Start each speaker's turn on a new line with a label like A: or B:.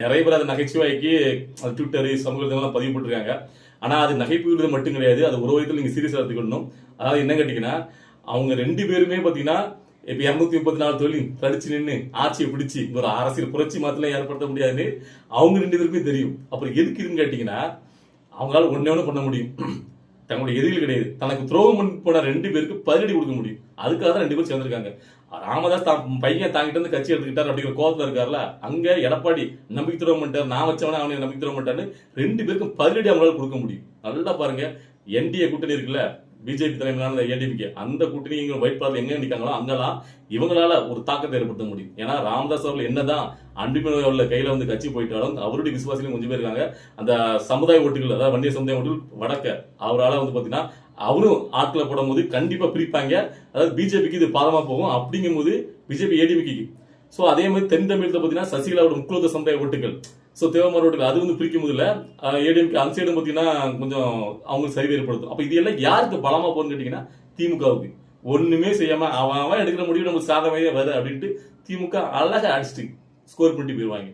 A: நிறைய பேர் அதை நகைச்சுவைக்கு ட்விட்டர் சமூகத்தெல்லாம் பதிவு போட்டிருக்காங்க. ஆனா அது நகைப்புகிறது மட்டும் கிடையாது, அது ஒரு விதத்தில் நீங்க சீரியஸா எடுத்துக்கணும். அதாவது என்ன கேட்டீங்கன்னா, அவங்க 2 பேருமே பாத்தீங்கன்னா இப்ப 234 தொழில் தடிச்சு நின்று ஆட்சியை பிடிச்சு ஒரு அரசியல் புரட்சி மாத்திரம் ஏற்படுத்த முடியாதுன்னு அவங்க 2 பேருக்குமே தெரியும். அப்புறம் எதுக்கு இதுன்னு கேட்டீங்கன்னா, அவங்களால ஒண்ணு பண்ண முடியும். தங்களுடைய எதிரிகள் கிடையாது, தனக்கு துரோகம் போன 2 பேருக்கு பதிலடி கொடுக்க முடியும். அதுக்காக தான் 2 பேரும் சேர்ந்திருக்காங்க. ராமதாஸ் பையன் தாங்கிட்டு வந்து கட்சி எடுத்துக்கிட்டார் அப்படிங்கிற கோபத்துல இருக்காருல, அங்க எடப்பாடி நம்பிக்கை துரோகம் பண்ணிட்டார், நான் வச்சவனே அவனை நம்பிக்கை துரோகம் பண்ணிட்டாரு. 2 பேருக்கும் பதிலடி அவங்களால கொடுக்க முடியும். நல்லா பாருங்க, என்டிஏ கூட்டணி இருக்குல்ல, பிஜேபி தலைமையிலான ஏடிஎம்கே, அந்த கூட்டணி ஒயிட் பார்ல எங்க நிற்காங்களோ அங்கெல்லாம் இவங்களால ஒரு தாக்கத்தை ஏற்படுத்த முடியும். ஏன்னா ராமதாஸ் அவர்கள் என்னதான் அன்புமணி அவர்கள் கையில வந்து கட்சி போயிட்டாலும் அவருடைய விசுவாசிகளும் கொஞ்சம் பேர் இருக்காங்க. அந்த சமுதாய ஓட்டுகள், அதாவது வன்னிய சமுதாய ஓட்டுகள் வடக்க அவரால் வந்து பாத்தீங்கன்னா அவரும் ஆட்களை போடும் போது கண்டிப்பா பிரிப்பாங்க. அதாவது பிஜேபிக்கு இது பாதமா போகும். அப்படிங்கும் போது பிஜேபி ஏடிஎம்கே. சோ அதே மாதிரி தென் தமிழகத்துல பாத்தீங்கன்னா சசிகலாவோட முக்குலக சமுதாய ஓட்டுகள், சோ தேவமார் ஓட்டுகள், அது வந்து பிரிக்கும் போதுல ஏடிஎம்கே அந்த சைடு பாத்தீங்கன்னா கொஞ்சம் அவங்க சரிவு ஏற்படுத்தும். அப்ப இது எல்லாம் யாருக்கு பலமா போகுதுன்னு கேட்டீங்கன்னா திமுகவுக்கு. ஒண்ணுமே செய்யாம அவன் எடுக்கிற முடிவு நமக்கு சாதகமே வருது அப்படின்ட்டு திமுக அழகா அடிச்சுட்டு ஸ்கோர் பண்ணிட்டு போயிருவாங்க.